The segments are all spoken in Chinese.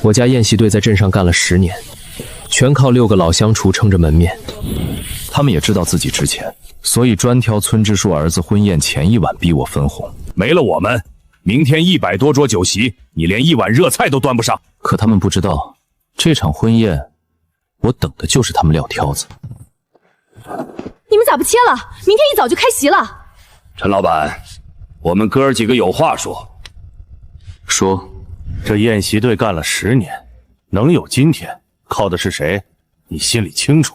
我家宴席队在镇上干了10年，全靠6个老乡厨撑着门面。他们也知道自己值钱，所以专挑村支书儿子婚宴前1晚逼我分红。没了我们，明天100多桌酒席，你连1碗热菜都端不上。可他们不知道，这场婚宴，我等的就是他们撂挑子。你们咋不切了？明天一早就开席了。陈老板，我们哥儿几个有话说。说，这宴席队干了10年，能有今天，靠的是谁？你心里清楚。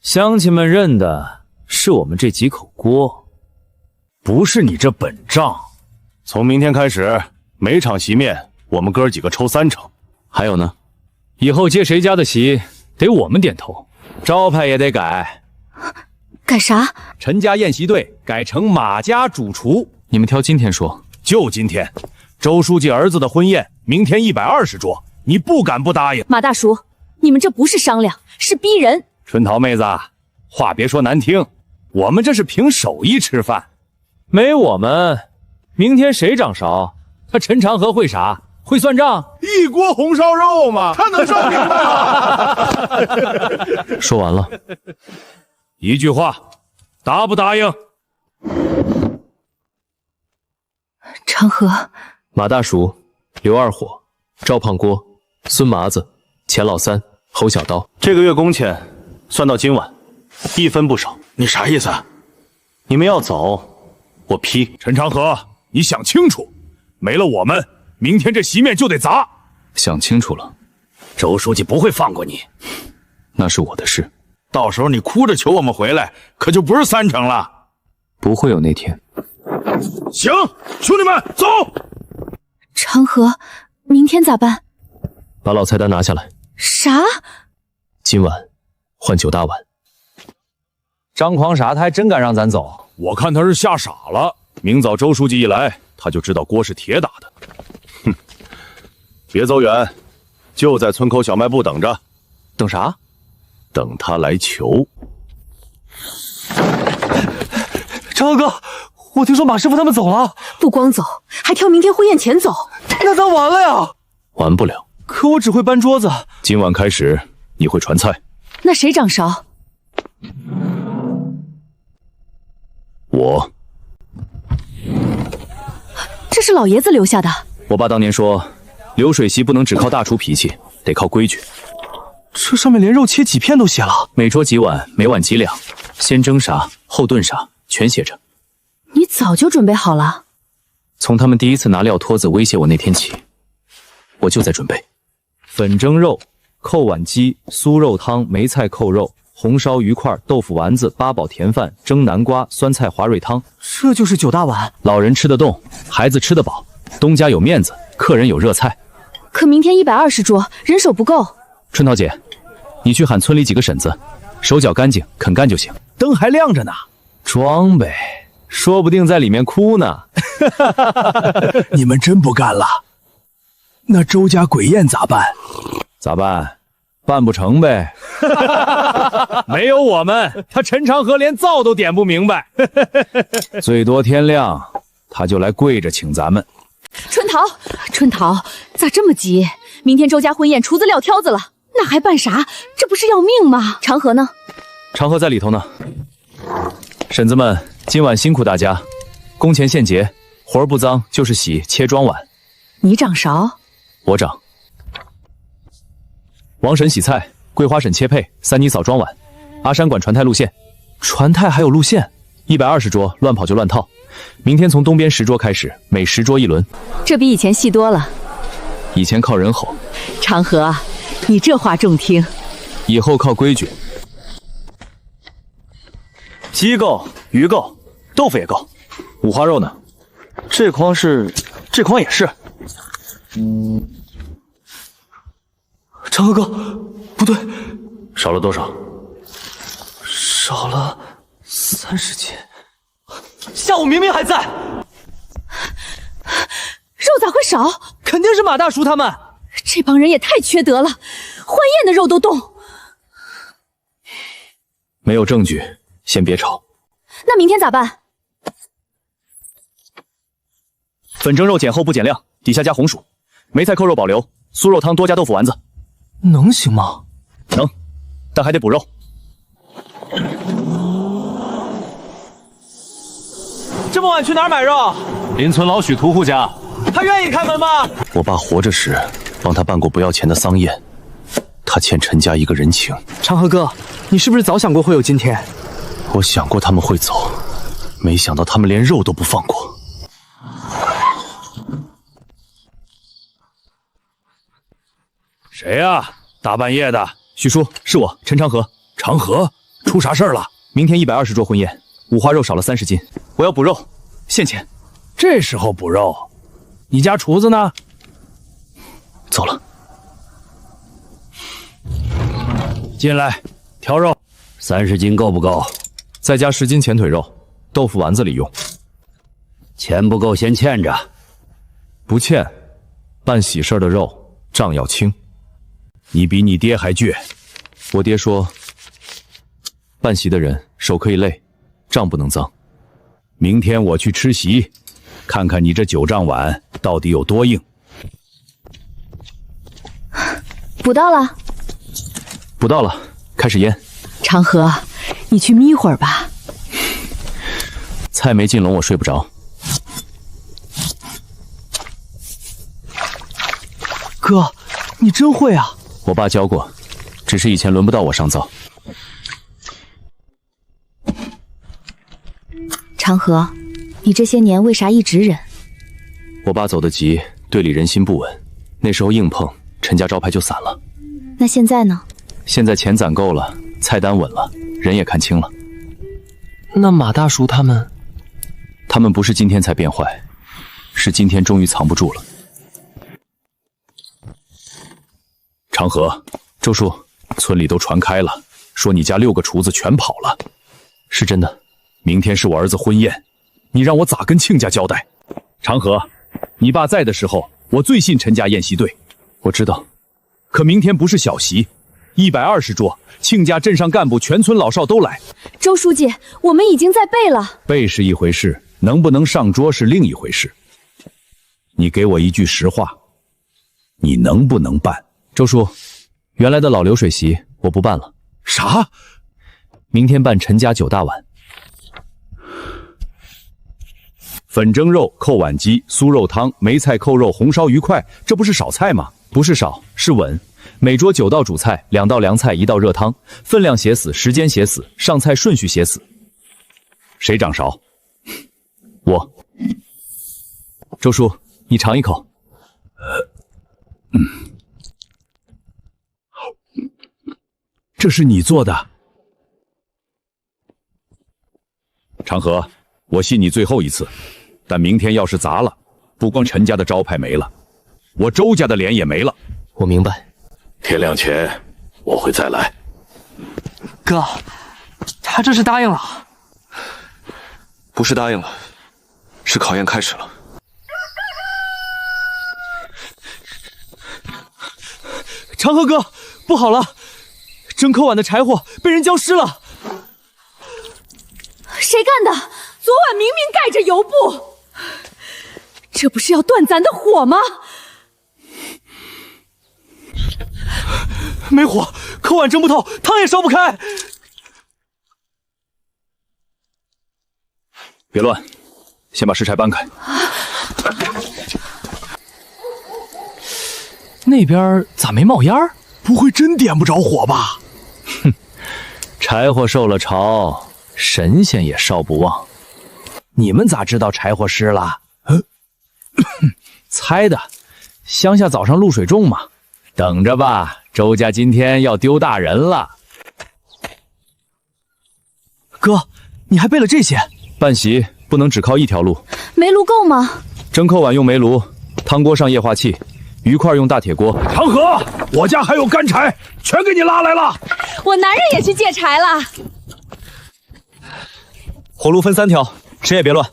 乡亲们认的是我们这几口锅，不是你这本账。从明天开始，每场席面我们哥儿几个抽3成。还有呢？以后接谁家的席，得我们点头，招牌也得改。改啥？陈家宴席队改成马家主厨。你们挑今天说。就今天，周书记儿子的婚宴，明天120桌，你不敢不答应？马大叔，你们这不是商量，是逼人。春桃妹子，话别说难听，我们这是凭手艺吃饭。没我们，明天谁掌勺？他陈长河会啥？会算账？一锅红烧肉嘛，他能算明白吗？说完了。一句话，答不答应？长河、马大叔、刘二火、赵胖锅、孙麻子、钱老三、侯小刀。这个月工钱算到今晚，1分不少。你啥意思？你们要走，我批。陈长河，你想清楚，没了我们，明天这席面就得砸。想清楚了，周书记不会放过你，那是我的事。到时候你哭着求我们回来，可就不是3成了。不会有那天。行，兄弟们，走。长河，明天咋办？把老菜单拿下来。啥？今晚换9大碗。张狂啥？他还真敢让咱走？我看他是吓傻了。明早周书记一来，他就知道锅是铁打的。哼，别走远，就在村口小卖部等着。等啥？等他来求。张哥，我听说马师傅他们走了。不光走，还挑明天婚宴前走。那咱完了呀！完不了。可我只会搬桌子。今晚开始，你会传菜。那谁掌勺？我。这是老爷子留下的。我爸当年说，流水席不能只靠大厨脾气，得靠规矩。这上面连肉切几片都写了。每桌几碗，每碗几两，先蒸啥，后炖啥，全写着。你早就准备好了？从他们第一次拿撂托子威胁我那天起，我就在准备。粉蒸肉、扣碗鸡、酥肉汤、梅菜扣肉、红烧鱼块、豆腐丸子、八宝甜饭、蒸南瓜、酸菜滑瑞汤。这就是9大碗。老人吃得动，孩子吃得饱，东家有面子，客人有热菜。可明天120桌，人手不够。春桃姐，你去喊村里几个婶子，手脚干净，肯干就行。灯还亮着呢，装呗，说不定在里面哭呢。你们真不干了？那周家鬼宴咋办？咋办？办不成呗。没有我们，他陈长河连灶都点不明白。最多天亮，他就来跪着请咱们。春桃，春桃，咋这么急？明天周家婚宴，厨子撂挑子了，那还办啥？这不是要命吗？长河呢？长河在里头呢。婶子们，今晚辛苦大家，工钱现结，活儿不脏，就是洗切装碗。你掌勺？我掌。王婶洗菜，桂花婶切配，三妮嫂装碗，阿山管传菜路线。传菜还有路线？120桌，乱跑就乱套。明天从东边10桌开始，每10桌1轮。这比以前细多了。以前靠人吼，长河，你这话中听。以后靠规矩。鸡够，鱼够，豆腐也够。五花肉呢？这筐也是。长河哥，不对，少了多少？少了30斤。下午明明还在。肉咋会少？肯定是马大叔他们。这帮人也太缺德了，婚宴的肉都动。没有证据，先别吵。那明天咋办？粉蒸肉减厚不减量，底下加红薯。梅菜扣肉保留，酥肉汤多加豆腐丸子。能行吗？能，但还得补肉。这么晚去哪儿买肉？邻村老许屠户家。他愿意开门吗？我爸活着时帮他办过不要钱的丧宴，他欠陈家一个人情。长河哥，你是不是早想过会有今天？我想过他们会走，没想到他们连肉都不放过。谁呀？大半夜的。许叔，是我，陈长河。长河，出啥事儿了？明天120桌婚宴，五花肉少了30斤，我要补肉，现钱。这时候补肉，你家厨子呢？走了。进来，调肉。30斤够不够？再加10斤前腿肉，豆腐丸子里用。钱不够先欠着。不欠，办喜事的肉账要清。你比你爹还倔。我爹说，办席的人手可以累，账不能脏。明天我去吃席，看看你这9丈碗到底有多硬。补到了，补到了，开始腌。长河，你去眯会儿吧。菜没进笼，我睡不着。哥，你真会啊！我爸教过，只是以前轮不到我上灶。长河，你这些年为啥一直忍？我爸走得急，队里人心不稳，那时候硬碰，陈家招牌就散了。那现在呢？现在钱攒够了，菜单稳了，人也看清了。那马大叔他们不是今天才变坏，是今天终于藏不住了。长河，周叔，村里都传开了，说你家6个厨子全跑了。是真的。明天是我儿子婚宴，你让我咋跟亲家交代？长河，你爸在的时候，我最信陈家宴席队。我知道，可明天不是小席，120桌，亲家镇上干部全村老少都来。周书记，我们已经在备了。备是一回事，能不能上桌是另一回事。你给我一句实话，你能不能办？周叔，原来的老流水席我不办了。啥？明天办陈家9大碗。粉蒸肉、扣碗鸡、酥肉汤、梅菜扣肉、红烧鱼块，这不是少菜吗？不是少，是稳。每桌9道主菜，2道凉菜，1道热汤，分量写死，时间写死，上菜顺序写死。谁掌勺？我。周叔，你尝一口。这是你做的。长河，我信你最后一次，但明天要是砸了，不光陈家的招牌没了，我周家的脸也没了。我明白。天亮前我会再来。哥，他这是答应了？不是答应了，是考验开始了。长河哥，不好了，蒸扣碗的柴火被人浇湿了。谁干的？昨晚明明盖着油布，这不是要断咱的火吗？没火，扣碗蒸不透，汤也烧不开。别乱，先把湿柴搬开。那边咋没冒烟？不会真点不着火吧？哼，柴火受了潮，神仙也烧不旺。你们咋知道柴火湿了？猜的，乡下早上露水种嘛。等着吧，周家今天要丢大人了。哥，你还备了这些？办席不能只靠一条路。煤炉够吗？蒸扣碗用煤炉，汤锅上液化气，鱼块用大铁锅。长河，我家还有干柴，全给你拉来了。我男人也去借柴了。火炉分3条，谁也别乱。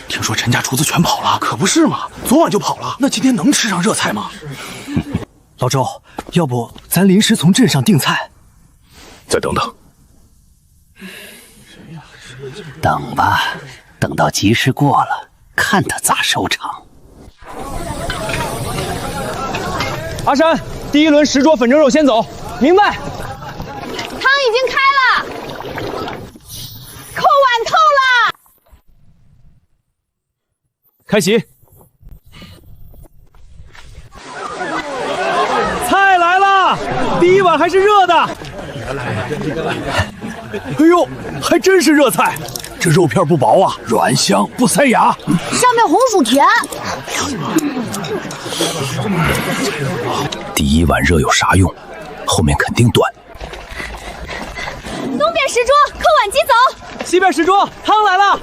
听说陈家厨子全跑了，可不是嘛？昨晚就跑了，那今天能吃上热菜吗？老周，要不咱临时从镇上订菜？再等等。等吧，等到集市过了，看他咋收场。阿山，第一轮10桌粉蒸肉先走，明白？汤已经开了，扣碗扣了。开席。菜来了，第一碗还是热的。哎呦，还真是热菜，这肉片不薄啊，软香不塞牙，上面红薯甜。第一碗热有啥用？后面肯定短。东边10桌，扣碗机走。西边10桌，汤来了。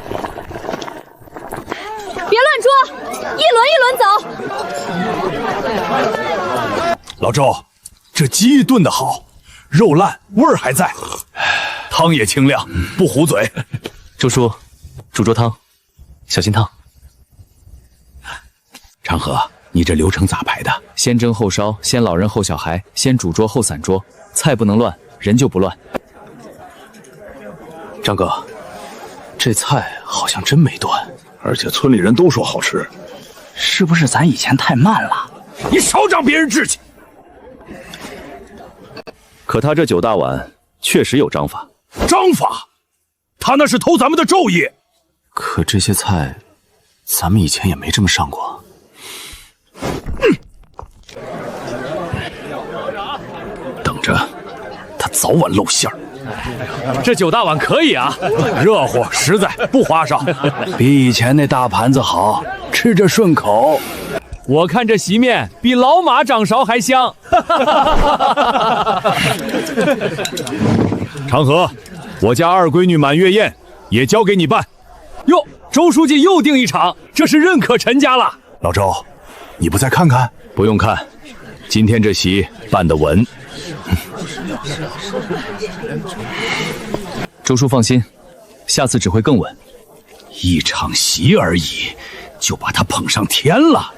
别乱桌，一轮一轮走。老周，这鸡炖得好，肉烂，味儿还在，汤也清亮，不糊嘴。周叔，煮粥汤，小心烫。长河，你这流程咋排的？先蒸后烧，先老人后小孩，先主桌后散桌，菜不能乱，人就不乱。张哥，这菜好像真没断，而且村里人都说好吃，是不是咱以前太慢了？你少长别人志气。可他这9大碗确实有章法。章法？他那是偷咱们的昼夜。可这些菜，咱们以前也没这么上过。等着，他早晚露馅儿。这9大碗可以啊，热乎实在，不花哨，比以前那大盘子好，吃着顺口。我看这席面比老马掌勺还香。长河，我家二闺女满月宴也交给你办。哟，周书记又定一场，这是认可陈家了。老周，你不再看看？不用看，今天这席办得稳。周叔放心，下次只会更稳。一场席而已，就把他捧上天了。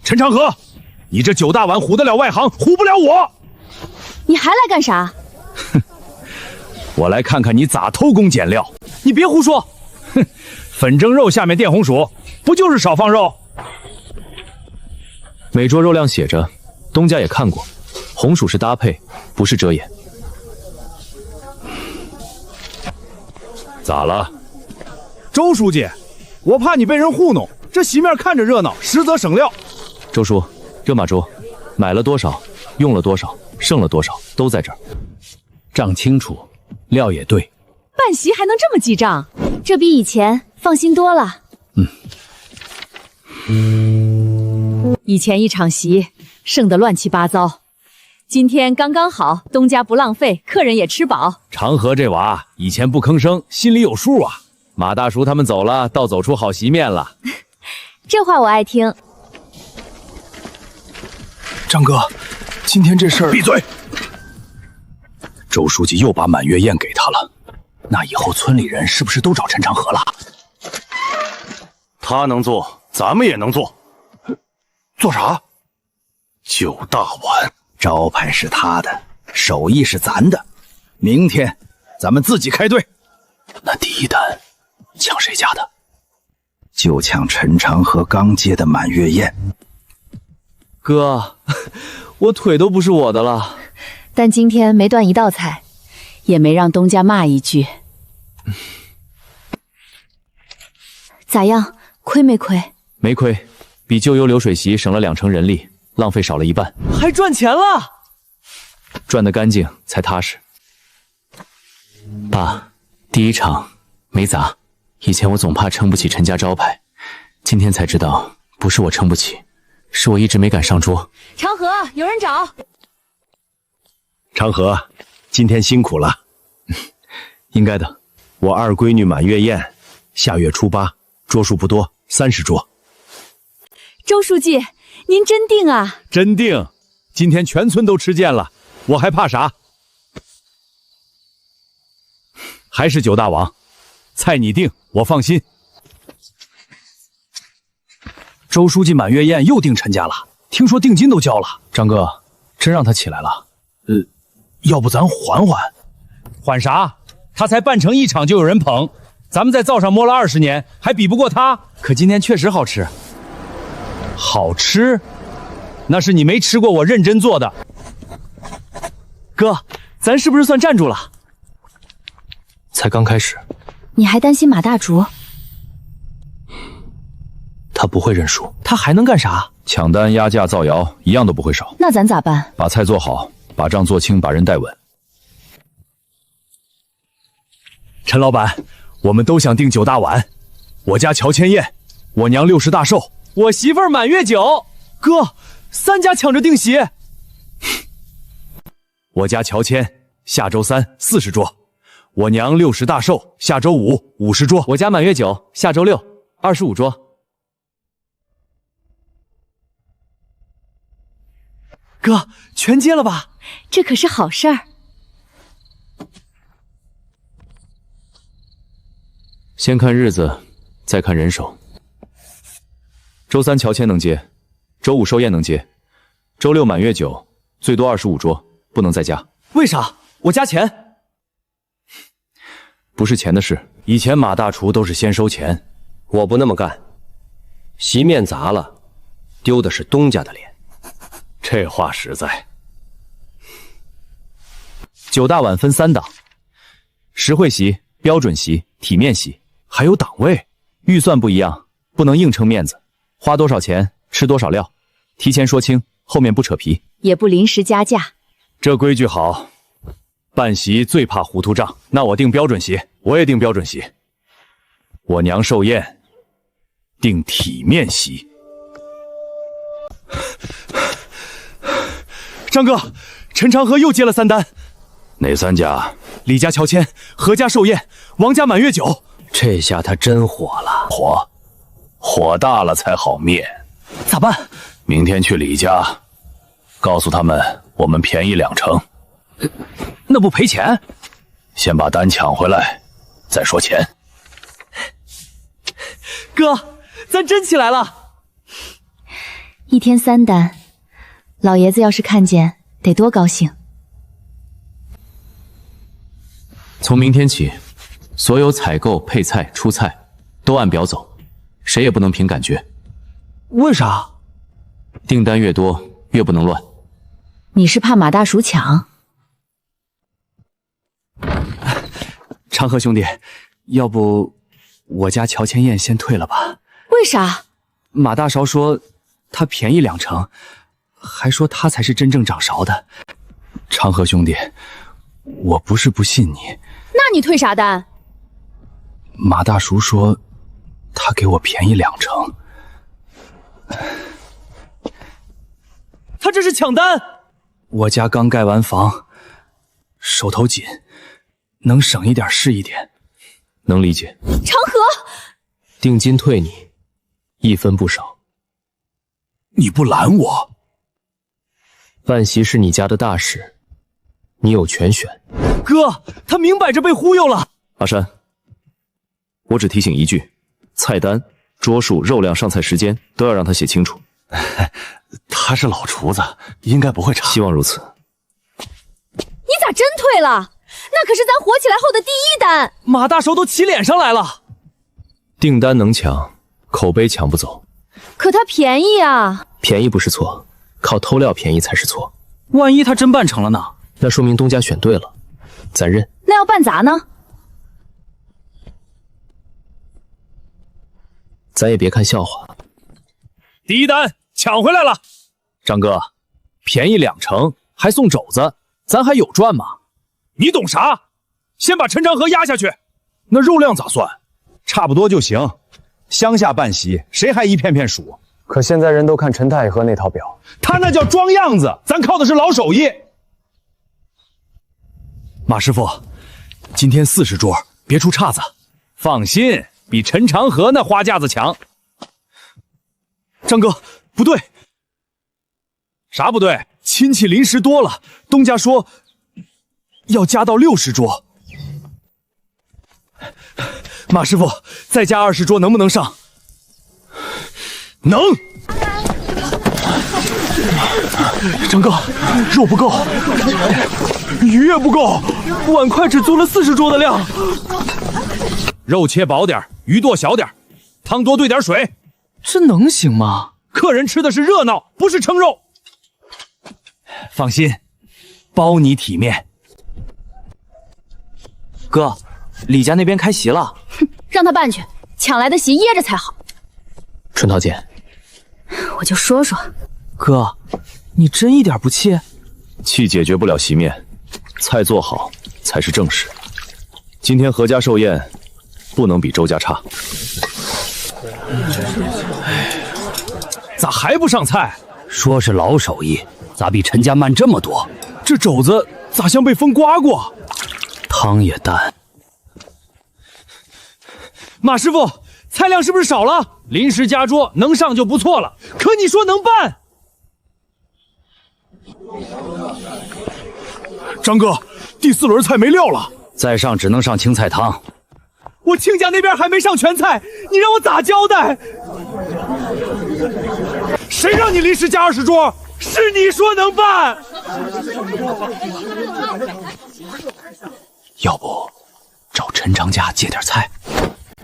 陈长河，你这9大碗唬得了外行，唬不了我。你还来干啥？我来看看你咋偷工减料。你别胡说。哼，粉蒸肉下面垫红薯，不就是少放肉？每桌肉量写着，东家也看过，红薯是搭配，不是遮掩。咋了？周书记，我怕你被人糊弄，这席面看着热闹，实则省料。周叔，热马粥，买了多少，用了多少，剩了多少，都在这儿。账清楚，料也对。办席还能这么记账？这比以前放心多了。以前一场席剩得乱七八糟，今天刚刚好，东家不浪费，客人也吃饱。长河这娃以前不吭声，心里有数啊。马大叔他们走了，倒走出好席面了。这话我爱听。张哥，今天这事儿……闭嘴！周书记又把满月宴给他了，那以后村里人是不是都找陈长河了？他能做，咱们也能做。做啥？9大碗，招牌是他的，手艺是咱的。明天咱们自己开队。那第一单抢谁家的？就抢陈长河刚接的满月宴。哥，我腿都不是我的了。但今天没断一道菜，也没让东家骂一句。咋样？亏没亏？没亏，比旧油流水席省了2成人力，浪费少了1半，还赚钱了。赚得干净才踏实。爸，第一场没砸，以前我总怕撑不起陈家招牌，今天才知道不是我撑不起，是我一直没敢上桌。长河，有人找。长河，今天辛苦了。应该的。我二闺女满月宴，下月初8，桌数不多，30桌。周书记，您真定啊？真定，今天全村都吃见了，我还怕啥？还是9大王，菜你定，我放心。周书记满月宴又定陈家了，听说定金都交了。张哥，真让他起来了？要不咱缓缓？缓啥？他才办成一场就有人捧，咱们在灶上摸了20年，还比不过他。可今天确实好吃，好吃？那是你没吃过我认真做的。哥，咱是不是算站住了？才刚开始，你还担心马大竹？他不会认输。他还能干啥？抢单、压价、造谣，一样都不会少。那咱咋办？把菜做好，把账做清，把人带稳。陈老板，我们都想订9大碗，我家乔迁宴，我娘60大寿，我媳妇儿满月酒。哥，3家抢着订席。我家乔迁，下周3 40桌，我娘60大寿，下周5 50桌。我家满月酒，下周6 25桌。哥，全接了吧？这可是好事儿。先看日子，再看人手。周3乔迁能接，周5寿宴能接，周6满月酒，最多25桌，不能再加。为啥？我加钱。不是钱的事，以前马大厨都是先收钱。我不那么干，席面砸了，丢的是东家的脸。这话实在。9大碗分3档，实惠席、标准席、体面席，还有档位，预算不一样，不能硬撑面子。花多少钱吃多少料，提前说清，后面不扯皮，也不临时加价。这规矩好。办席最怕糊涂账，那我定标准席，我也定标准席。我娘寿宴，定体面席。张哥，陈长河又接了3单。哪3家？李家乔迁，何家寿宴，王家满月酒。这下他真火了，火大了才好灭。咋办？明天去李家，告诉他们我们便宜2成。那不赔钱？先把单抢回来，再说钱。哥，咱真起来了。1天3单，老爷子要是看见，得多高兴。从明天起，所有采购、配菜、出菜都按表走，谁也不能凭感觉。为啥？订单越多，越不能乱。你是怕马大叔抢？长河兄弟，要不我家乔迁宴先退了吧？为啥？马大勺说他便宜2成，还说他才是真正掌勺的。长河兄弟，我不是不信你。那你退啥单？马大叔说他给我便宜2成。他这是抢单！我家刚盖完房，手头紧，能省一点是一点。能理解。长河，定金退你1分不少。你不拦我？办席是你家的大事，你有权选。哥，他明摆着被忽悠了。阿山，我只提醒一句，菜单、桌数、肉量、上菜时间都要让他写清楚。他是老厨子，应该不会差。希望如此。你咋真退了？那可是咱火起来后的第1单。马大勺都起脸上来了。订单能抢，口碑抢不走。可它便宜啊。便宜不是错，靠偷料便宜才是错。万一他真办成了呢？那说明东家选对了，咱认。那要办砸呢？咱也别看笑话。第1单抢回来了。张哥，便宜2成还送肘子，咱还有赚吗？你懂啥？先把陈长河压下去。那肉量咋算？差不多就行。乡下办席，谁还一片片数？可现在人都看陈太和那套表，他那叫装样子，咱靠的是老手艺。马师傅，今天40桌，别出岔子。放心，比陈长河那花架子强。张哥，不对。啥不对？亲戚临时多了，东家说要加到60桌。马师傅，再加20桌能不能上？能。张哥，肉不够，鱼也不够，碗筷只足了40桌的量。肉切薄点，鱼剁小点，汤多兑点水。这能行吗？客人吃的是热闹，不是称肉。放心，包你体面。哥，李家那边开席了，让他办去，抢来的席掖着才好。春桃姐，我就说说，哥，你真一点不气？气解决不了席面，菜做好才是正事。今天何家寿宴不能比周家差。咋还不上菜？说是老手艺，咋比陈家慢这么多？这肘子咋像被风刮过？汤也淡。马师傅，菜量是不是少了？临时加桌，能上就不错了。可你说能办？张哥，第4轮菜没料了，再上只能上青菜汤。我亲家那边还没上全菜，你让我咋交代？谁让你临时加20桌？是你说能办？要不找陈长家借点菜？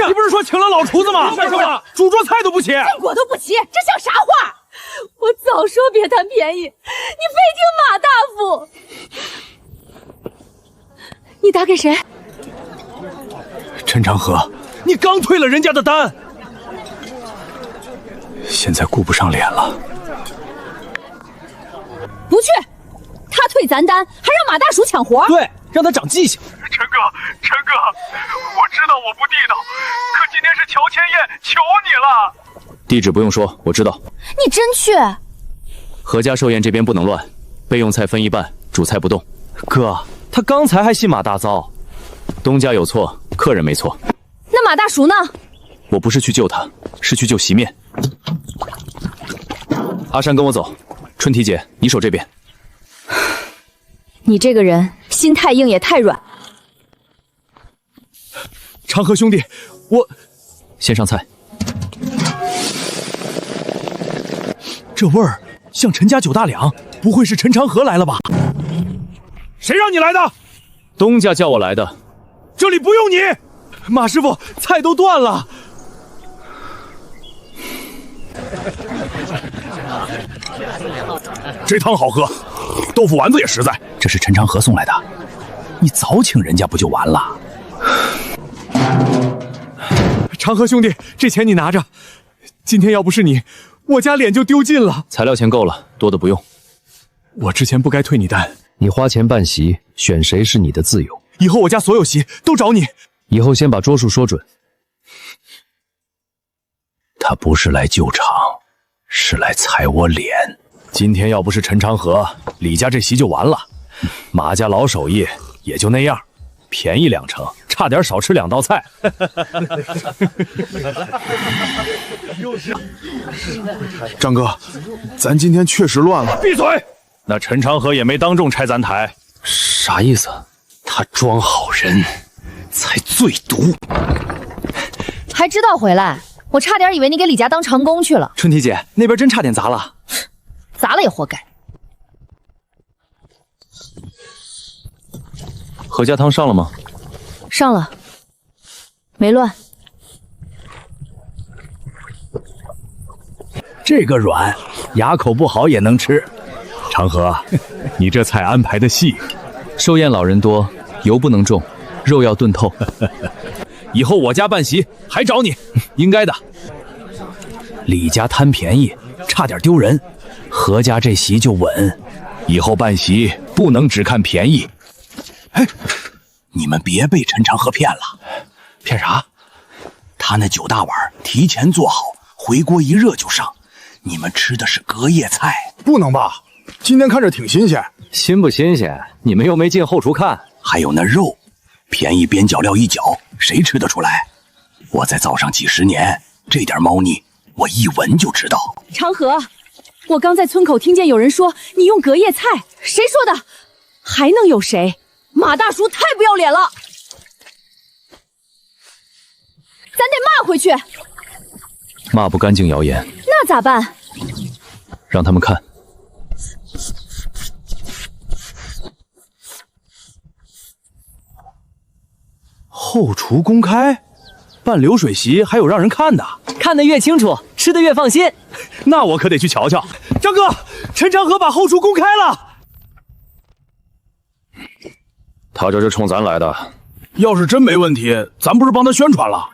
你不是说请了老厨子吗？干什么？煮桌菜都不齐，我都不齐，这像啥话？我早说别贪便宜，你非听马大夫。你打给谁？陈长河，你刚退了人家的单，现在顾不上脸了。不去，他退咱单，还让马大叔抢活。对，让他长记性。陈哥，我知道我不地道，可今天是乔千宴，求你了。地址不用说，我知道。你真去？何家寿宴这边不能乱，备用菜分一半，主菜不动。哥，他刚才还信马大糟。东家有错，客人没错。那马大叔呢？我不是去救他，是去救席面。阿山跟我走，春提姐你守这边。你这个人心太硬也太软。长河兄弟，我先上菜。这味儿像陈家9大两，不会是陈长河来了吧？谁让你来的？东家叫我来的。这里不用你，马师傅，菜都断了。这汤好喝，豆腐丸子也实在。这是陈长河送来的，你早请人家不就完了？长河兄弟，这钱你拿着。今天要不是你，我家脸就丢尽了。材料钱够了，多的不用。我之前不该退你单。你花钱办席，选谁是你的自由。以后我家所有席都找你。以后先把桌数说准。他不是来救场，是来踩我脸。今天要不是陈长河，李家这席就完了。马家老手艺也就那样，便宜2成，差点少吃2道菜。张哥，咱今天确实乱了。闭嘴！那陈长河也没当众拆咱台，啥意思？他装好人才最毒。还知道回来？我差点以为你给李家当长工去了。春提姐那边真差点砸了，砸了也活该。何家汤上了吗？上了，没乱。这个软，牙口不好也能吃。长河，你这菜安排的细。寿宴老人多，油不能重，肉要炖透。以后我家办席还找你，应该的。李家贪便宜，差点丢人，何家这席就稳。以后办席不能只看便宜。哎，你们别被陈长河骗了。骗啥？他那9大碗提前做好，回锅一热就上。你们吃的是隔夜菜。不能吧？今天看着挺新鲜。新不新鲜？你们又没进后厨看。还有那肉，便宜边角料一搅，谁吃得出来？我在灶上几10年，这点猫腻我一闻就知道。长河，我刚在村口听见有人说你用隔夜菜，谁说的？还能有谁？马大叔太不要脸了，咱得骂回去。骂不干净谣言，那咋办？让他们看。后厨公开，办流水席还有让人看的，看得越清楚，吃得越放心。那我可得去瞧瞧。张哥，陈长河把后厨公开了。他这是冲咱来的。要是真没问题，咱不是帮他宣传了？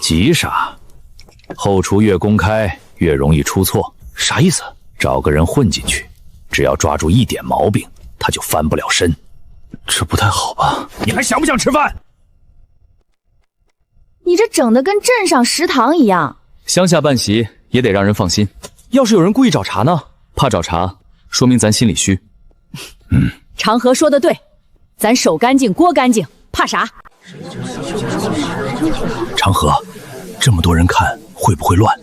急啥？后厨越公开越容易出错，啥意思？找个人混进去，只要抓住一点毛病，他就翻不了身。这不太好吧？你还想不想吃饭？你这整的跟镇上食堂一样。乡下办席也得让人放心。要是有人故意找茬呢？怕找茬，说明咱心里虚。长河说的对，咱手干净锅干净，怕啥？长河，这么多人看会不会乱？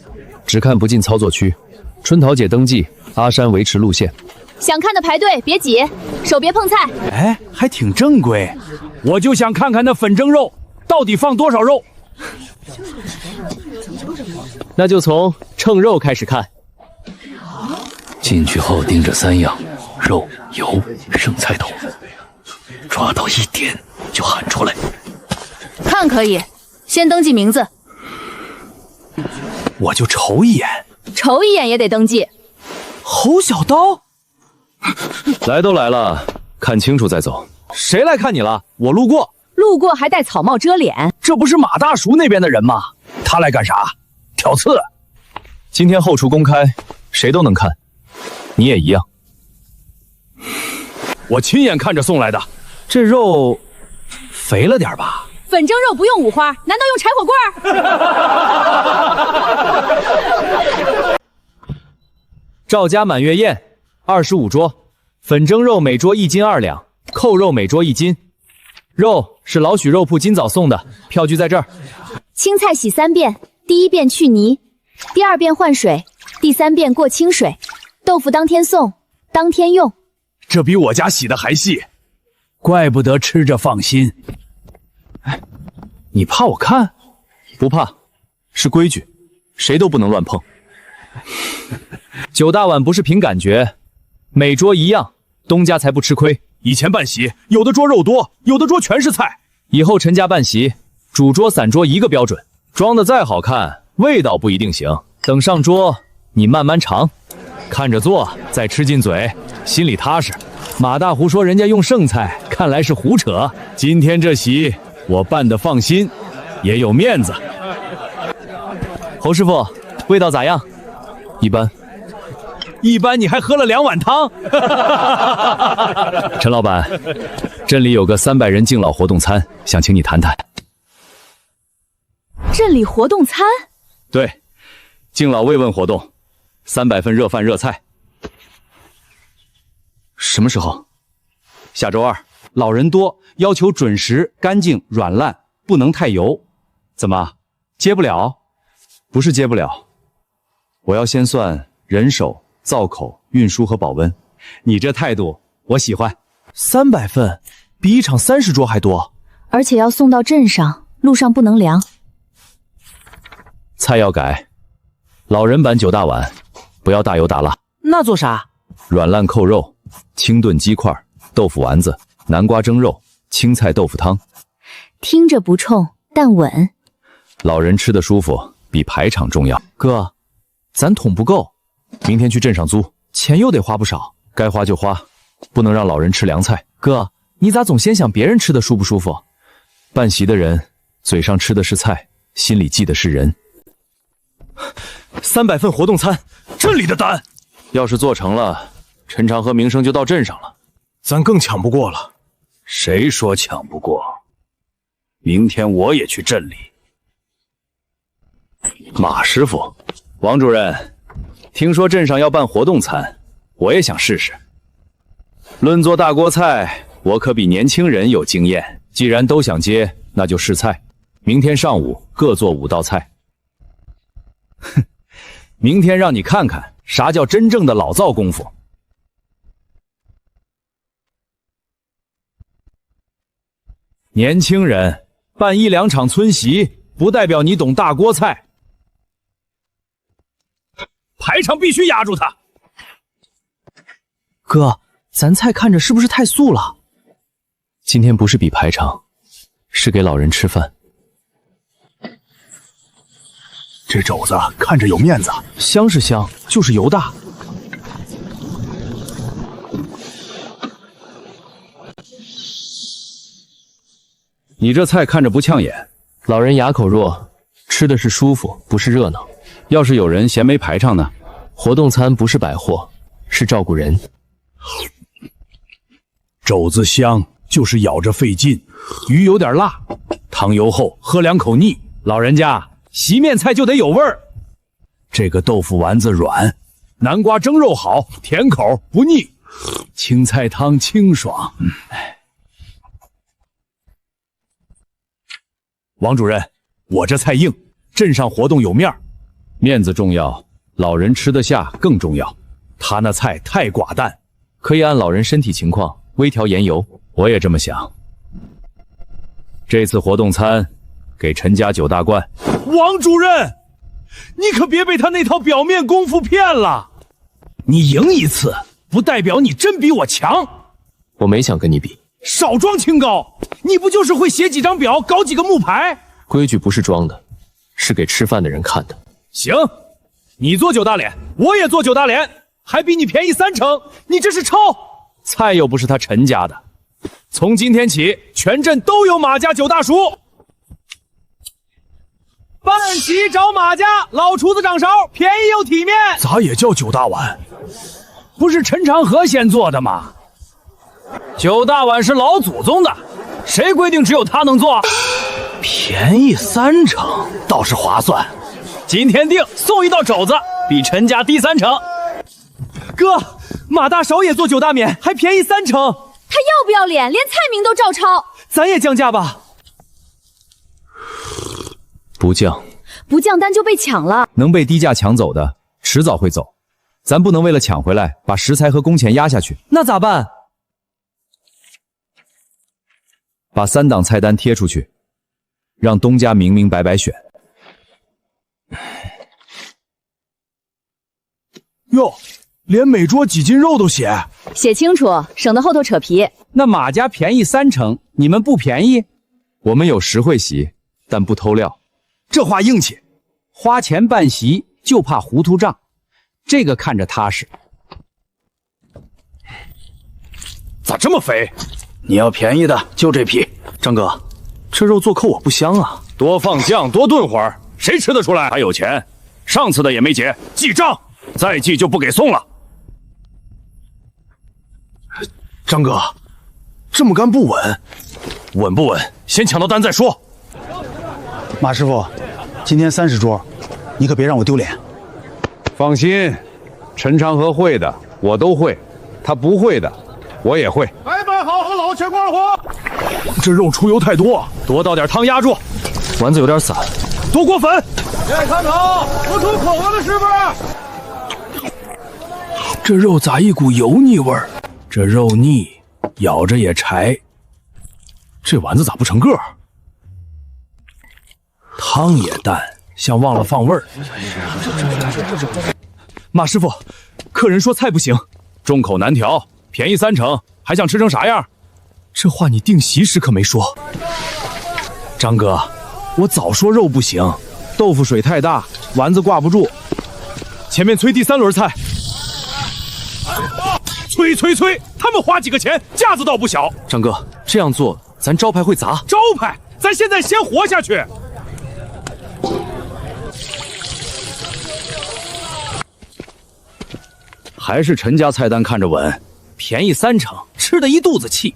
只看不进操作区。春桃姐登记，阿山维持路线。想看的排队，别挤，手别碰菜。哎，还挺正规。我就想看看那粉蒸肉到底放多少肉。那就从称肉开始看。进去后盯着3样：肉、油、剩菜头，抓到一点就喊出来。看可以，先登记名字。我就瞅一眼，瞅一眼也得登记。侯小刀，来都来了，看清楚再走。谁来看你了？我路过。路过还戴草帽遮脸，这不是马大叔那边的人吗？他来干啥？挑刺。今天后厨公开，谁都能看，你也一样。我亲眼看着送来的，这肉肥了点吧？粉蒸肉不用五花，难道用柴火棍儿？赵家满月宴，25桌，粉蒸肉每桌1斤2两，扣肉每桌1斤。肉是老许肉铺今早送的，票据在这儿。青菜洗3遍，第1遍去泥，第2遍换水，第3遍过清水。豆腐当天送，当天用。这比我家洗的还细，怪不得吃着放心。哎，你怕我看？不怕，是规矩，谁都不能乱碰。9大碗不是凭感觉，每桌一样，东家才不吃亏。以前办席，有的桌肉多，有的桌全是菜。以后陈家办席，主桌散桌一个标准，装的再好看，味道不一定行。等上桌，你慢慢尝，看着做，再吃进嘴，心里踏实。马大胡说人家用剩菜，看来是胡扯。今天这席我办得放心，也有面子。侯师傅，味道咋样？一般。一般你还喝了2碗汤。陈老板，镇里有个300人敬老活动餐，想请你谈谈。镇里活动餐？对，敬老慰问活动，300份热饭热菜。什么时候？下周2。老人多，要求准时、干净、软烂，不能太油。怎么，接不了？不是接不了，我要先算人手、造口、运输和保温。你这态度我喜欢。300份比1场30桌还多，而且要送到镇上，路上不能凉。菜要改，老人版9大碗，不要大油大辣。那做啥？软烂扣肉，清炖鸡块，豆腐丸子，南瓜蒸肉，青菜豆腐汤。听着不冲，但稳。老人吃得舒服，比排场重要。哥，咱桶不够，明天去镇上租，钱又得花不少，该花就花，不能让老人吃凉菜。哥，你咋总先想别人吃的舒不舒服？办席的人嘴上吃的是菜，心里记的是人。300份活动餐，镇里的单，要是做成了，陈长河名声就到镇上了，咱更抢不过了。谁说抢不过？明天我也去镇里。马师傅，王主任，听说镇上要办活动餐，我也想试试。论做大锅菜，我可比年轻人有经验。既然都想接，那就试菜。明天上午各做5道菜。哼，明天让你看看啥叫真正的老灶功夫。年轻人办1、2场村席，不代表你懂大锅菜。排场必须压住他。哥，咱菜看着是不是太素了？今天不是比排场，是给老人吃饭。这肘子看着有面子，香是香，就是油大。你这菜看着不呛眼，老人牙口弱，吃的是舒服，不是热闹。要是有人嫌没排场呢？活动餐不是摆货，是照顾人。肘子香，就是咬着费劲；鱼有点辣，汤油厚，喝两口腻。老人家，席面菜就得有味儿。这个豆腐丸子软，南瓜蒸肉好，甜口不腻。青菜汤清爽。王主任，我这菜硬，镇上活动有面儿，面子重要，老人吃得下更重要。他那菜太寡淡，可以按老人身体情况微调盐油。我也这么想。这次活动餐给陈家9大罐。王主任，你可别被他那套表面功夫骗了。你赢一次，不代表你真比我强。我没想跟你比。少装清高，你不就是会写几张表，搞几个木牌？规矩不是装的，是给吃饭的人看的。行，你做9大脸，我也做9大脸，还比你便宜30%，你这是抄！菜又不是他陈家的，从今天起，全镇都有马家9大厨。办席找马家，老厨子掌勺，便宜又体面。咋也叫9大碗？不是陈长河先做的吗？9大碗是老祖宗的，谁规定只有他能做？便宜30%，倒是划算。今天定送一道肘子，比陈家低30%。哥，马大勺也做9大免，还便宜30%。他要不要脸？连菜名都照抄。咱也降价吧。不降，不降单就被抢了。能被低价抢走的，迟早会走。咱不能为了抢回来，把食材和工钱压下去。那咋办？把3档菜单贴出去，让东家明明白白选。哟，连每桌几斤肉都写，写清楚，省得后头扯皮。那马家便宜30%，你们不便宜？我们有实惠席，但不偷料。这话硬气，花钱办席就怕糊涂账，这个看着踏实。咋这么肥？你要便宜的就这批。张哥，这肉做扣我不香啊！多放酱，多炖会儿，谁吃得出来？还有钱，上次的也没结，记账，再记就不给送了。张哥，这么干不稳，稳不稳？先抢到单再说。马师傅，今天30桌，你可别让我丢脸。放心，陈长河会的我都会，他不会的我也会。白摆好和老钱关火。这肉出油太多，多倒点汤压住。丸子有点散，多裹粉。练3场，不出口了的师傅。这肉咋一股油腻味儿？这肉腻，咬着也柴。这丸子咋不成个儿？汤也淡，像忘了放味儿。马师傅，客人说菜不行，众口难调，便宜30%，还想吃成啥样？这话你定席时可没说。张哥，我早说肉不行，豆腐水太大，丸子挂不住。前面催第3轮菜。催，他们花几个钱，架子倒不小。张哥，这样做咱招牌会砸。招牌，咱现在先活下去。还是陈家菜单看着稳，便宜30%，吃得一肚子气。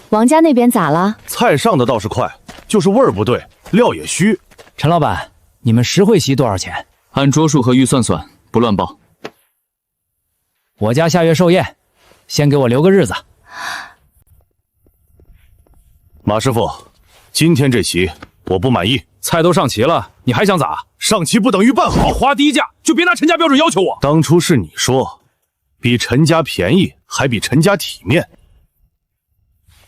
王家那边咋了？菜上的倒是快，就是味儿不对，料也虚。陈老板，你们实惠席多少钱？按桌数和预算算，不乱报。我家下月寿宴，先给我留个日子。马师傅，今天这席我不满意。菜都上齐了，你还想咋？上齐不等于办好，花低价就别拿陈家标准要求我。当初是你说，比陈家便宜，还比陈家体面。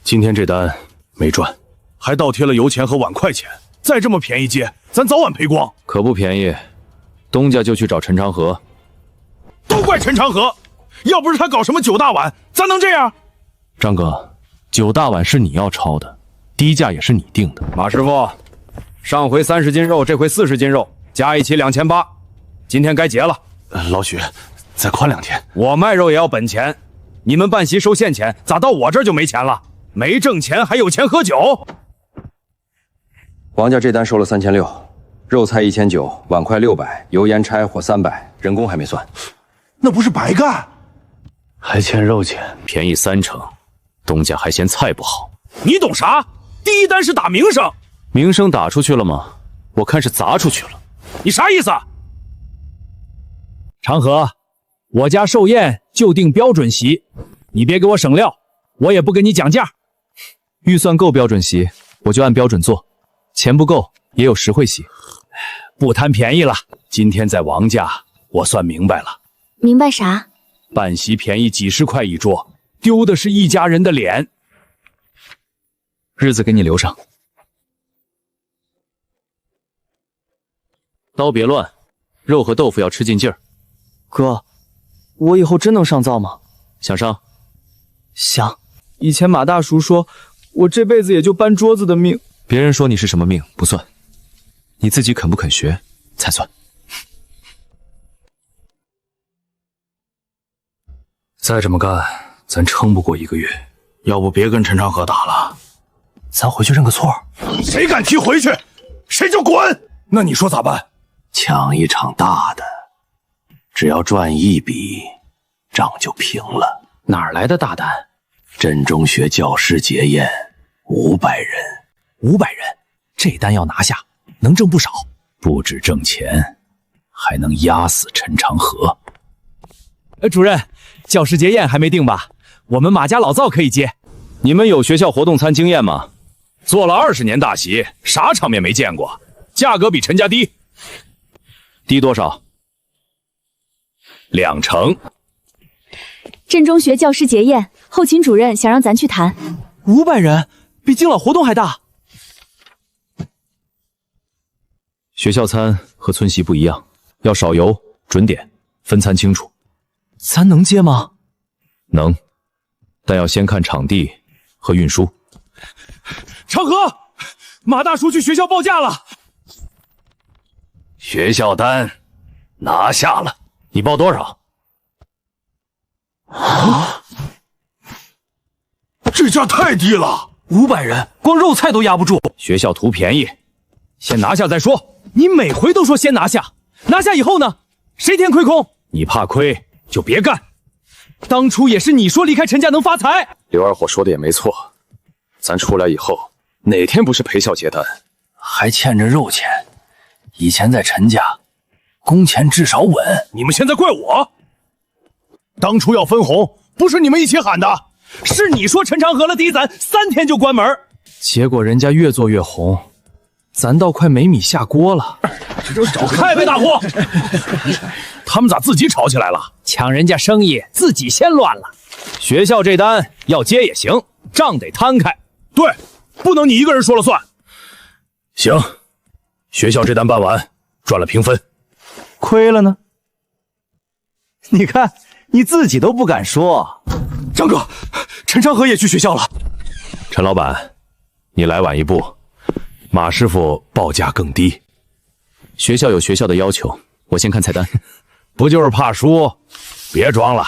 今天这单没赚，还倒贴了油钱和碗筷钱。再这么便宜接，咱早晚赔光。可不便宜，东家就去找陈长河。都怪陈长河，要不是他搞什么9大碗，咱能这样？张哥，9大碗是你要抄的，低价也是你定的。马师傅，上回30斤肉，这回40斤肉，加一起2800，今天该结了。老许，再宽2天。我卖肉也要本钱，你们办席收现钱，咋到我这儿就没钱了？没挣钱还有钱喝酒？王家这单收了3600，肉菜1900，碗筷600，油盐柴火300，人工还没算。那不是白干？还欠肉钱，便宜30%，东家还嫌菜不好。你懂啥？第一单是打名声，名声打出去了吗？我看是砸出去了。你啥意思？长河，我家寿宴就定标准席，你别给我省料，我也不跟你讲价。预算够标准席，我就按标准做；钱不够，也有实惠席。不贪便宜了，今天在王家，我算明白了。明白啥？办席便宜几10块一桌，丢的是一家人的脸。日子给你留上。刀别乱，肉和豆腐要吃进劲儿。哥，我以后真能上灶吗？想上？想。以前马大叔说，我这辈子也就搬桌子的命。别人说你是什么命不算，你自己肯不肯学才算。再这么干，咱撑不过1个月。要不别跟陈长河打了，咱回去认个错。谁敢提回去，谁就滚！那你说咋办？抢一场大的，只要赚1笔，账就平了。哪来的大单？镇中学教师结宴，500人。500人，这单要拿下，能挣不少。不止挣钱，还能压死陈长河。主任，教师节宴还没定吧？我们马家老灶可以接。你们有学校活动餐经验吗？做了20年大席，啥场面没见过？价格比陈家低。低多少？2成。镇中学教师结宴，后勤主任想让咱去谈。500人，比敬老活动还大。学校餐和村席不一样，要少油、准点，分餐清楚。咱能接吗？能，但要先看场地和运输。长河，马大叔去学校报价了。学校单拿下了，你报多少？啊！这价太低了，500人光肉菜都压不住。学校图便宜，先拿下再说。你每回都说先拿下，拿下以后呢？谁填亏空？你怕亏就别干。当初也是你说离开陈家能发财。刘二虎说的也没错，咱出来以后哪天不是陪笑结单？还欠着肉钱，以前在陈家，工钱至少稳。你们现在怪我？当初要分红，不是你们一起喊的，是你说陈长河了底攒3天就关门，结果人家越做越红，咱倒快没米下锅了。太被大货！他们咋自己吵起来了？抢人家生意，自己先乱了。学校这单要接也行，账得摊开。对，不能你一个人说了算。行，学校这单办完，赚了平分。亏了呢？你看，你自己都不敢说。张哥，陈长河也去学校了。陈老板，你来晚一步，马师傅报价更低。学校有学校的要求，我先看菜单。不就是怕输？别装了。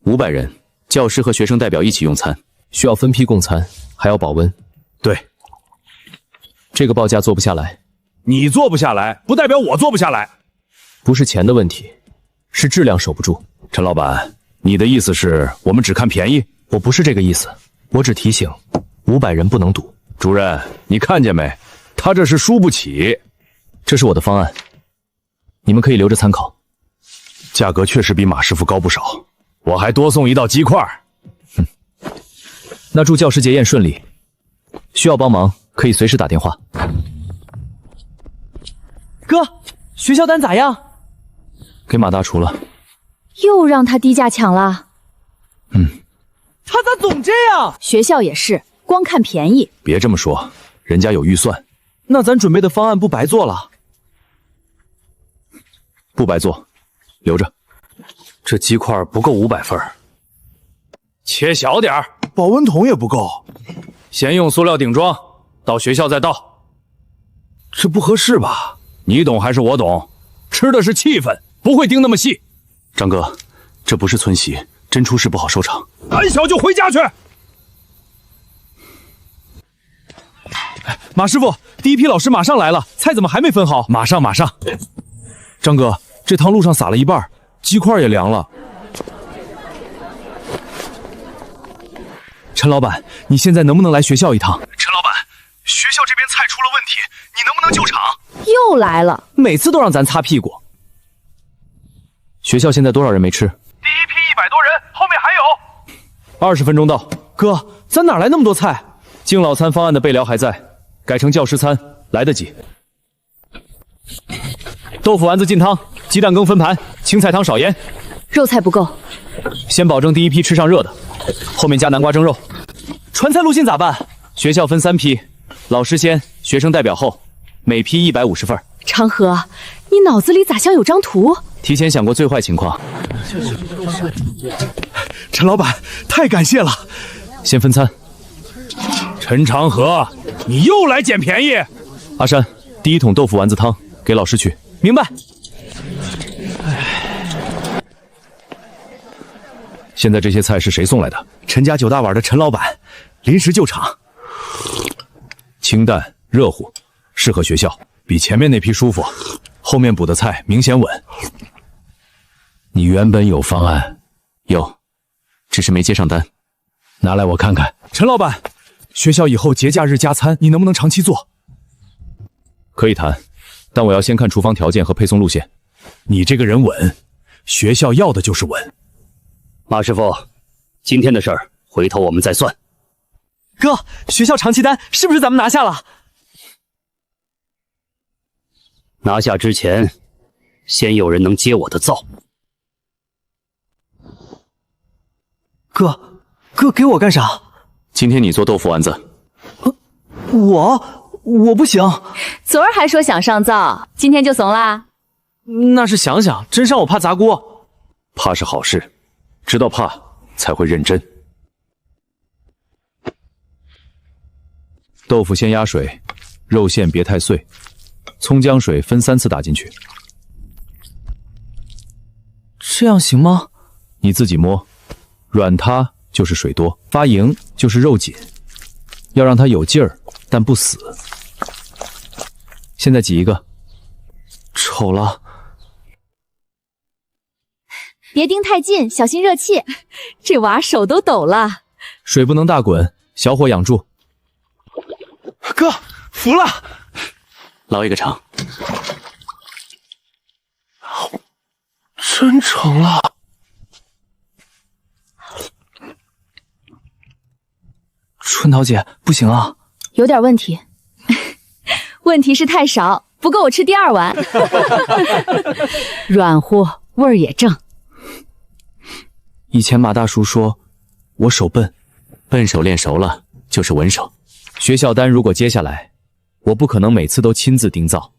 500人，教师和学生代表一起用餐，需要分批供餐，还要保温。对，这个报价做不下来。你做不下来，不代表我做不下来。不是钱的问题，是质量守不住。陈老板，你的意思是我们只看便宜？我不是这个意思，我只提醒500人不能赌。主任，你看见没？他这是输不起。这是我的方案，你们可以留着参考。价格确实比马师傅高不少，我还多送1道鸡块。那祝教师结宴顺利，需要帮忙可以随时打电话。哥，学校单咋样？给马大厨了。又让他低价抢了。他咋总这样？学校也是，光看便宜。别这么说，人家有预算。那咱准备的方案不白做了？不白做，留着。这鸡块不够500份，切小点儿。保温桶也不够。先用塑料顶装，到学校再倒。这不合适吧？你懂还是我懂？吃的是气氛，不会盯那么细。张哥，这不是村席，真出事不好收场。胆小就回家去。马师傅，第一批老师马上来了，菜怎么还没分好？马上。张哥，这汤路上撒了一半，鸡块也凉了。陈老板，你现在能不能来学校一趟？陈老板，学校这边菜出了问题，你能不能救场？又来了，每次都让咱擦屁股。学校现在多少人没吃？第一批100多人，后面还有。 20分钟到。哥，咱哪来那么多菜？敬老餐方案的备料还在，改成教师餐，来得及。豆腐丸子进汤，鸡蛋羹分盘，青菜汤少盐。肉菜不够，先保证第一批吃上热的，后面加南瓜蒸肉。传菜路线咋办？学校分3批，老师先，学生代表后，每批150份。长河，你脑子里咋像有张图？提前想过最坏情况。陈老板，太感谢了。先分餐。陈长河，你又来捡便宜。阿山，第1桶豆腐丸子汤给老师去。明白。现在这些菜是谁送来的？陈家9大碗的陈老板，临时救场。清淡热乎，适合学校，比前面那批舒服。后面补的菜明显稳。你原本有方案，有，只是没接上单，拿来我看看。陈老板，学校以后节假日加餐，你能不能长期做？可以谈，但我要先看厨房条件和配送路线。你这个人稳，学校要的就是稳。马师傅，今天的事儿回头我们再算。哥，学校长期单是不是咱们拿下了？拿下之前，先有人能接我的灶。哥给我干啥？今天你做豆腐丸子。我不行。昨儿还说想上灶，今天就怂啦？那是想想，真让我怕砸锅。怕是好事，知道怕才会认真。豆腐先压水，肉馅别太碎，葱姜水分3次打进去。这样行吗？你自己摸，软塌就是水多，发莹就是肉紧，要让它有劲儿，但不死。现在挤一个。丑了。别盯太近，小心热气。这娃手都抖了。水不能大滚，小火养住。哥，服了。捞一个场。真成了。春桃姐，不行啊，有点问题。问题是太少，不够我吃第2碗。软乎，味儿也正。以前马大叔说我手笨，笨手练熟了就是稳手。学校单如果接下来，我不可能每次都亲自盯灶。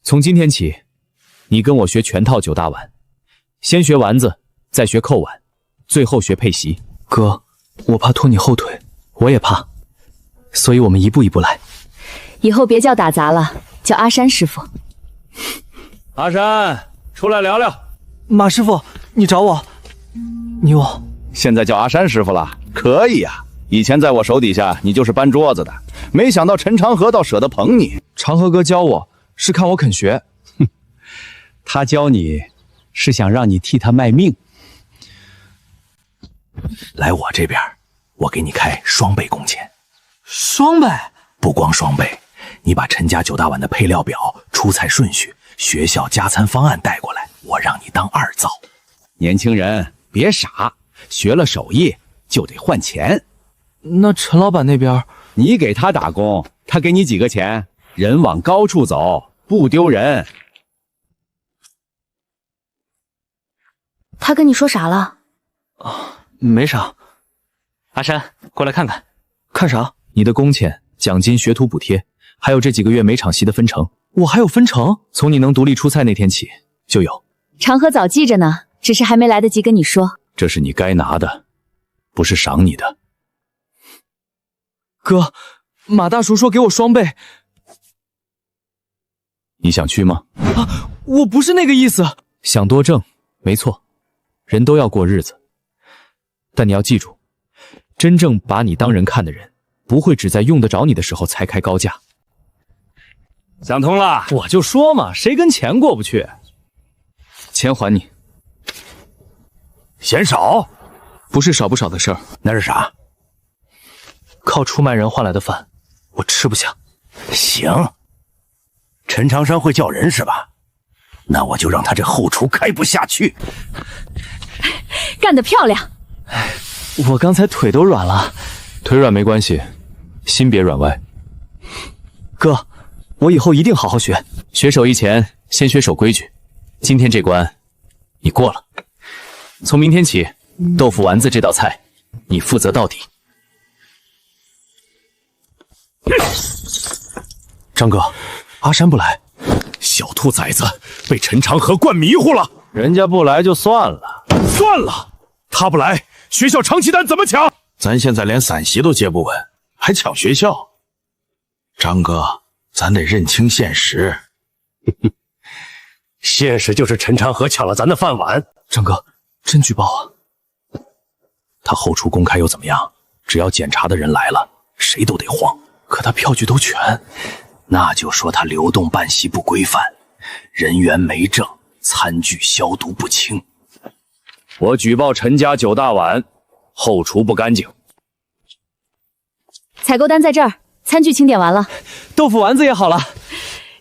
从今天起，你跟我学全套9大碗，先学丸子，再学扣碗，最后学配席。哥，我怕拖你后腿，我也怕，所以我们一步一步来。以后别叫打杂了，叫阿山师傅。阿山，出来聊聊。马师傅，你找我？你我现在叫阿山师傅了，可以呀。以前在我手底下，你就是搬桌子的，没想到陈长河倒舍得捧你。长河哥教我是看我肯学，他教你是想让你替他卖命。来我这边，我给你开双倍工钱。双倍？不光双倍，你把陈家9大碗的配料表、出菜顺序、学校加餐方案带过来，我让你当2灶。年轻人别傻，学了手艺就得换钱。那陈老板那边，你给他打工，他给你几个钱？人往高处走，不丢人。他跟你说啥了？没啥。阿山，过来看看。看啥？你的工钱、奖金、学徒补贴，还有这几个月每场戏的分成。我还有分成？从你能独立出菜那天起就有。长河早记着呢，只是还没来得及跟你说。这是你该拿的，不是赏你的。哥，马大叔说给我双倍。你想去吗？啊，我不是那个意思。想多挣，没错，人都要过日子。但你要记住，真正把你当人看的人，不会只在用得着你的时候才开高价。想通了，我就说嘛，谁跟钱过不去？钱还你。嫌少？不是少不少的事儿，那是啥？靠出卖人换来的饭，我吃不下。行，陈长山会叫人是吧？那我就让他这后厨开不下去。干得漂亮！我刚才腿都软了。腿软没关系，心别软歪。哥，我以后一定好好学。学手艺前先学守规矩。今天这关你过了，从明天起，豆腐丸子这道菜你负责到底。张哥，阿山不来，小兔崽子被陈长河灌迷糊了。人家不来就算了，算了，他不来，学校长期单怎么抢？咱现在连散席都接不稳，还抢学校？张哥，咱得认清现实。现实就是陈长河抢了咱的饭碗。张哥，真举报啊？他后厨公开又怎么样？只要检查的人来了，谁都得慌。可他票据都全，那就说他流动办席不规范，人员没证，餐具消毒不清。我举报陈家9大碗，后厨不干净。采购单在这儿，餐具清点完了，豆腐丸子也好了。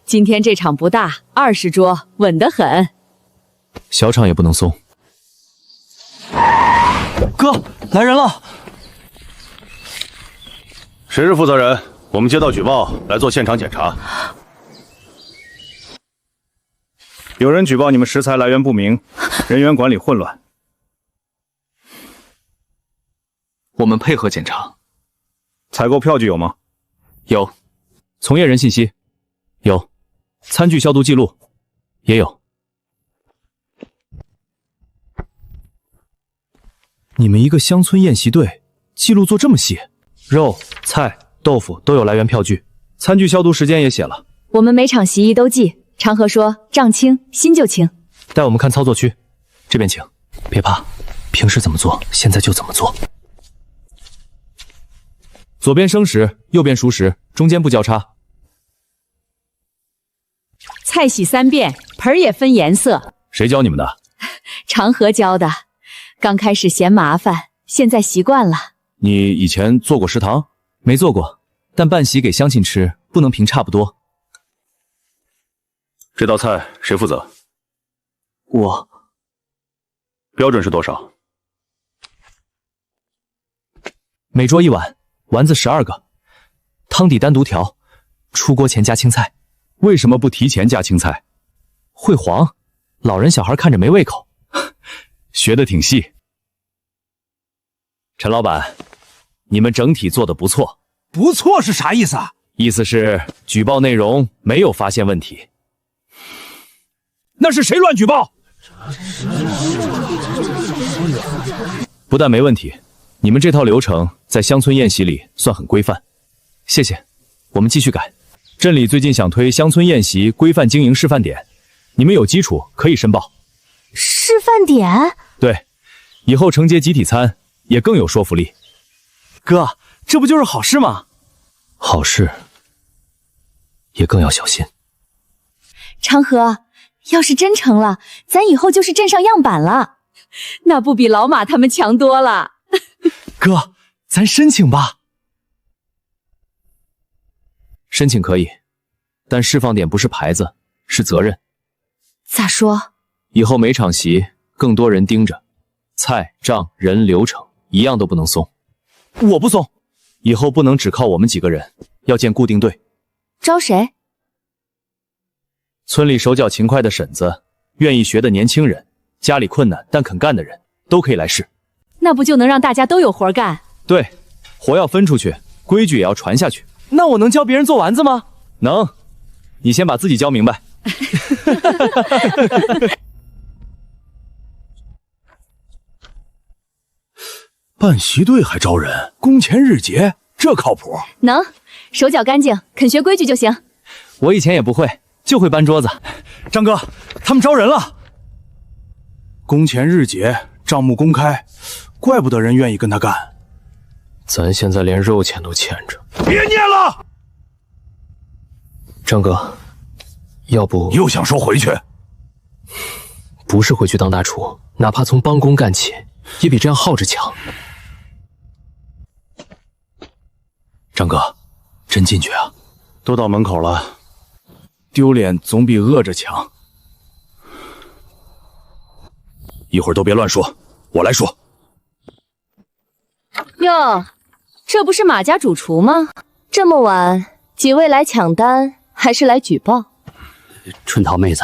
今天这场不大，20桌，稳得很。小场也不能松。哥，来人了！谁是负责人？我们接到举报，来做现场检查。有人举报你们食材来源不明，人员管理混乱。我们配合检查。采购票据有吗？有。从业人信息有。餐具消毒记录也有。你们一个乡村宴席队，记录做这么细，肉、菜、豆腐都有来源票据，餐具消毒时间也写了。我们每场席艺都记。长河说账清，心就清。带我们看操作区，这边请。别怕，平时怎么做，现在就怎么做。左边生食，右边熟食，中间不交叉。菜洗3遍，盆也分颜色。谁教你们的？长河教的。刚开始嫌麻烦，现在习惯了。你以前做过食堂？没做过，但办席给乡亲吃，不能凭差不多。这道菜谁负责？我。标准是多少？每桌1碗，丸子12个，汤底单独调，出锅前加青菜。为什么不提前加青菜？会黄，老人小孩看着没胃口。学得挺细。陈老板，你们整体做得不错。不错是啥意思啊？意思是举报内容没有发现问题。那是谁乱举报？不但没问题，你们这套流程在乡村宴席里算很规范。谢谢，我们继续改。镇里最近想推乡村宴席规范经营示范点，你们有基础可以申报。示范点？对，以后承接集体餐也更有说服力。哥，这不就是好事吗？好事，也更要小心。长河，要是真成了，咱以后就是镇上样板了，那不比老马他们强多了。哥，咱申请吧。申请可以，但释放点不是牌子，是责任。咋说？以后每场席更多人盯着，菜、账、人、流程一样都不能松。我不松。以后不能只靠我们几个人，要建固定队。招谁？村里手脚勤快的婶子，愿意学的年轻人，家里困难但肯干的人，都可以来试。那不就能让大家都有活干？对，活要分出去，规矩也要传下去。那我能教别人做丸子吗？能，你先把自己教明白。办席队还招人，工钱日结，这靠谱？能，手脚干净，肯学规矩就行。我以前也不会，就会搬桌子。张哥，他们招人了。工钱日结，账目公开，怪不得人愿意跟他干。咱现在连肉钱都欠着。别念了，张哥，要不又想说回去？不是回去当大厨，哪怕从帮工干起，也比这样耗着强。张哥，真进去啊？都到门口了，丢脸总比饿着强。一会儿都别乱说，我来说。哟，这不是马家主厨吗？这么晚，几位来抢单，还是来举报？春桃妹子，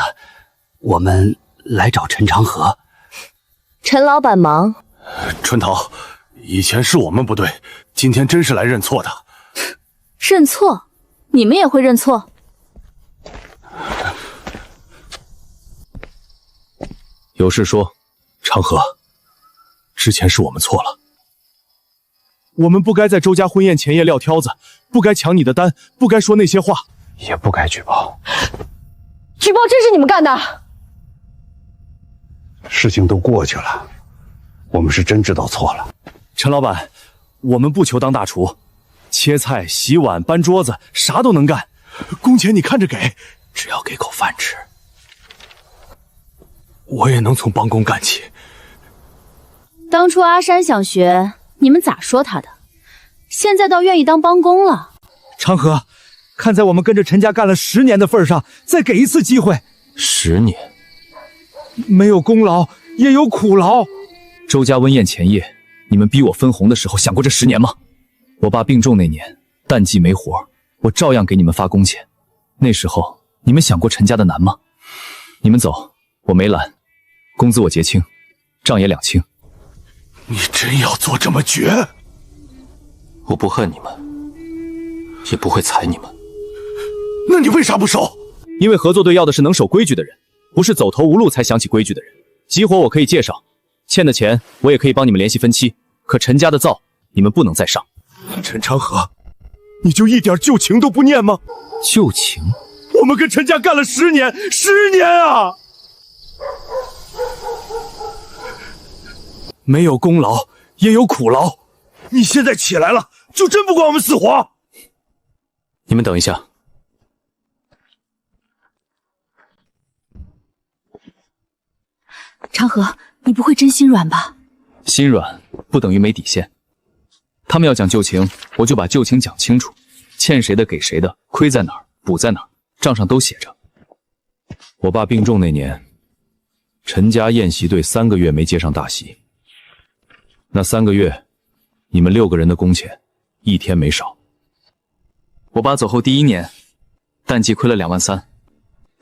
我们来找陈长河。陈老板忙。春桃，以前是我们不对，今天真是来认错的。认错？你们也会认错？有事说。长河，之前是我们错了，我们不该在周家婚宴前夜撂挑子，不该抢你的单，不该说那些话，也不该举报。举报真是你们干的？事情都过去了，我们是真知道错了。陈老板，我们不求当大厨，切菜、洗碗、搬桌子，啥都能干。工钱你看着给，只要给口饭吃，我也能从帮工干起。当初阿山想学，你们咋说他的？现在倒愿意当帮工了。长河，看在我们跟着陈家干了10年的份上，再给一次机会。10年，没有功劳也有苦劳。周家温宴前夜，你们逼我分红的时候，想过这10年吗？我爸病重那年，淡季没活，我照样给你们发工钱。那时候你们想过陈家的难吗？你们走，我没拦，工资我结清，账也2清。你真要做这么绝？我不恨你们，也不会踩你们。那你为啥不收？因为合作队要的是能守规矩的人，不是走投无路才想起规矩的人。急活我可以介绍，欠的钱我也可以帮你们联系分期，可陈家的灶你们不能再上。陈长河，你就一点旧情都不念吗？旧情？我们跟陈家干了10年，10年啊！没有功劳也有苦劳，你现在起来了，就真不管我们死活？你们等一下。长河，你不会真心软吧？心软不等于没底线。他们要讲旧情，我就把旧情讲清楚，欠谁的给谁的，亏在哪儿补在哪儿，账上都写着。我爸病重那年，陈家宴席队3个月没接上大席，那3个月，你们6个人的工钱1天没少。我爸走后第1年，淡季亏了2万3，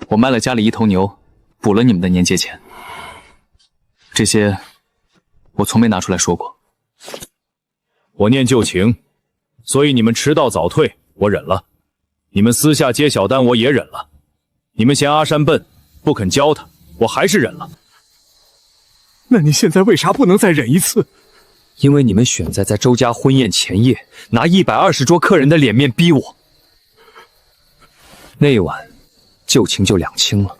我卖了家里1头牛，补了你们的年节钱。这些我从没拿出来说过。我念旧情，所以你们迟到早退我忍了，你们私下接小单我也忍了，你们嫌阿山笨不肯教他，我还是忍了。那你现在为啥不能再忍一次？因为你们选在周家婚宴前夜，拿120桌客人的脸面逼我。那晚旧情就2清了。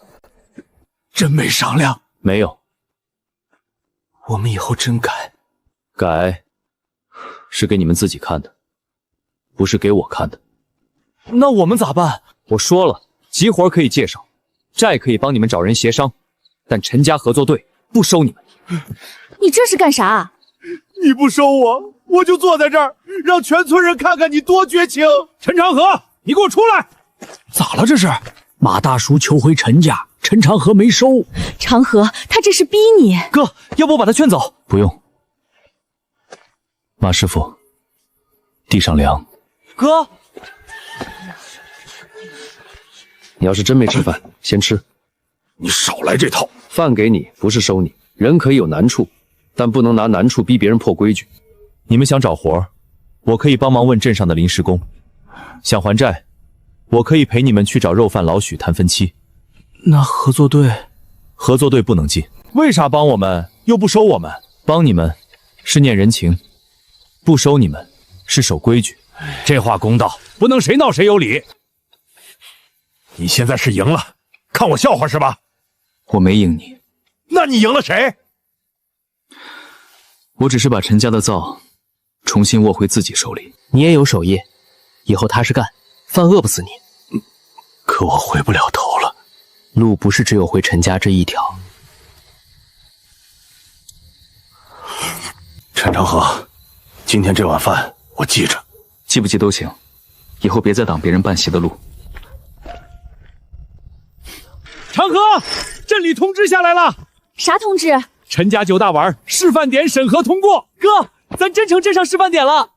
真没商量？没有。我们以后真改？改是给你们自己看的，不是给我看的。那我们咋办？我说了，急活可以介绍，债可以帮你们找人协商，但陈家合作队不收你们。你这是干啥？你不收我，我就坐在这儿，让全村人看看你多绝情！陈长河，你给我出来！咋了这是？马大叔求回陈家，陈长河没收。长河，他这是逼你。哥，要不我把他劝走？不用。马师傅，地上粮。哥，你要是真没吃饭，先吃。你少来这套！饭给你，不是收你。人可以有难处，但不能拿难处逼别人破规矩。你们想找活，我可以帮忙问镇上的临时工；想还债，我可以陪你们去找肉贩老许谈分期。那合作队？合作队不能进。为啥帮我们又不收我们？帮你们是念人情，不收你们是守规矩。这话公道，不能谁闹谁有理。你现在是赢了，看我笑话是吧？我没赢你，那你赢了谁？我只是把陈家的灶重新握回自己手里。你也有手艺，以后踏实干，饭饿不死你。可我回不了头了，路不是只有回陈家这一条。陈长河，今天这碗饭我记着。记不记都行，以后别再挡别人办席的路。长河，镇里通知下来了。啥通知？陈家9大碗示范点审核通过。哥，咱真成镇上示范点了。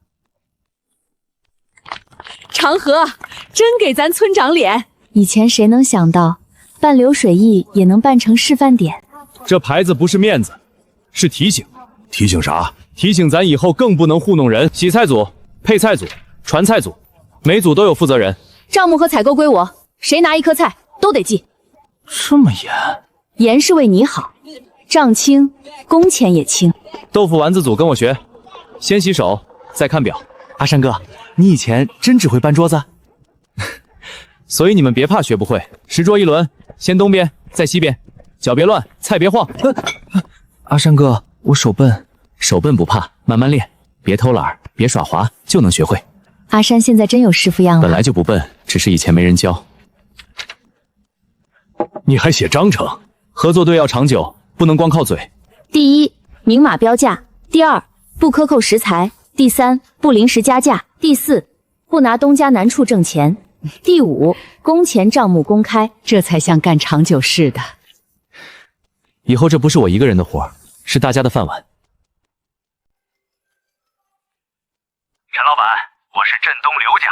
长河真给咱村长脸。以前谁能想到，办流水役也能办成示范点？这牌子不是面子，是提醒。提醒啥？提醒咱以后更不能糊弄人。洗菜组、配菜组、传菜组，每组都有负责人。账目和采购归我，谁拿1颗菜都得记。这么严？严是为你好，账轻，工钱也轻。豆腐丸子组跟我学，先洗手，再看表。阿山哥，你以前真只会搬桌子？所以你们别怕学不会，10桌1轮，先东边，再西边，脚别乱，菜别晃。阿山哥，我手笨。手笨不怕，慢慢练，别偷懒，别耍滑，就能学会。阿山现在真有师傅样了。本来就不笨，只是以前没人教。你还写章程？合作队要长久，不能光靠嘴。第一，明码标价；第二，不克扣食材；第三，不临时加价；第四，不拿东家难处挣钱；第五，工钱账目公开，这才像干长久似的。以后这不是我一个人的活，是大家的饭碗。陈老板，我是镇东刘家，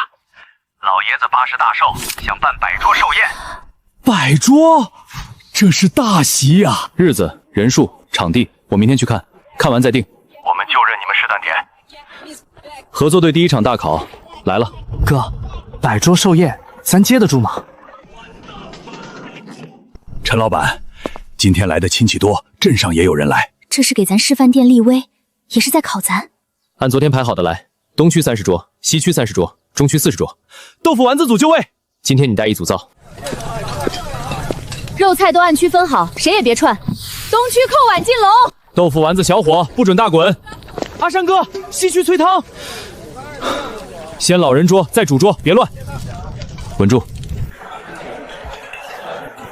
老爷子80大寿，想办100桌寿宴。100桌，这是大席呀！日子、人数、场地，我明天去看，看完再定。我们就认你们是丹田。合作队第1场大考来了。哥，100桌寿宴，咱接得住吗？陈老板，今天来的亲戚多，镇上也有人来。这是给咱示范店立威，也是在考咱。按昨天排好的来，东区30桌，西区30桌，中区40桌。豆腐丸子组就位。今天你带1组灶。肉菜都按区分好，谁也别串。东区扣碗进笼。豆腐丸子小火，不准大滚。阿山哥，西区催汤。先老人桌，再主桌，别乱。稳住。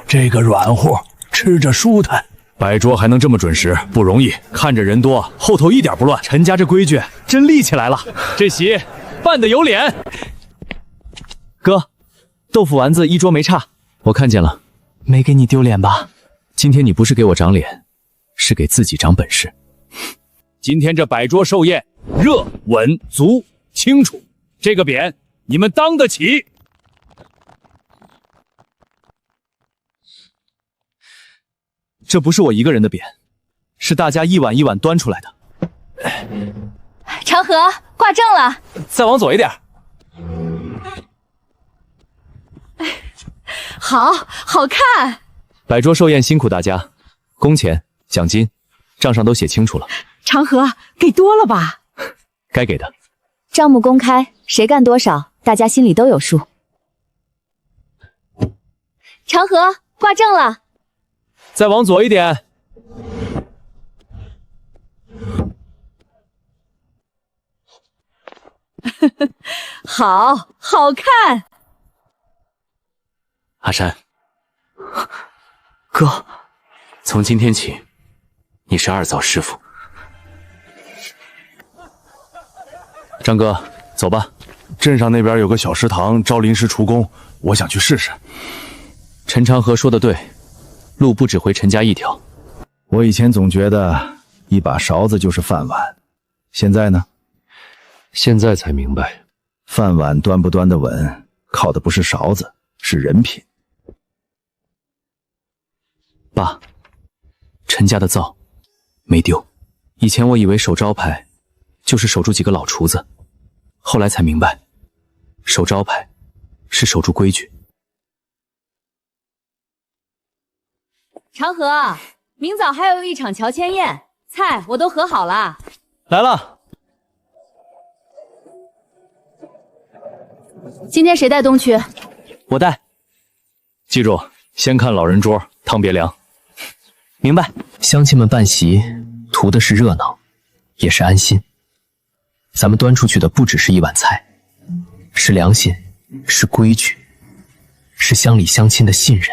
这个软乎，吃着舒坦。摆桌还能这么准时，不容易。看着人多，后头一点不乱。陈家这规矩真立起来了。这席办得有脸。哥，豆腐丸子1桌没差。我看见了。没给你丢脸吧？今天你不是给我长脸，是给自己长本事。今天这100桌寿宴，热、稳、足、清楚，这个匾你们当得起。这不是我一个人的匾，是大家一碗一碗端出来的。长河挂正了，再往左一点。好好看。100桌寿宴辛苦大家，工钱、奖金，账上都写清楚了。长河给多了吧？该给的。账目公开，谁干多少，大家心里都有数。长河挂正了。再往左一点。好好看。阿山，哥，从今天起，你是2灶师傅。张哥，走吧。镇上那边有个小食堂招临时厨工，我想去试试。陈长河说的对，路不只回陈家一条。我以前总觉得一把勺子就是饭碗，现在呢？现在才明白，饭碗端不端得稳，靠的不是勺子，是人品。爸，陈家的灶没丢。以前我以为守招牌就是守住几个老厨子，后来才明白，守招牌是守住规矩。长河，明早还有一场乔迁宴，菜我都和好了。来了。今天谁带东去？我带。记住，先看老人桌，汤别凉。明白。乡亲们办席，图的是热闹，也是安心。咱们端出去的不只是一碗菜，是良心，是规矩，是乡里乡亲的信任。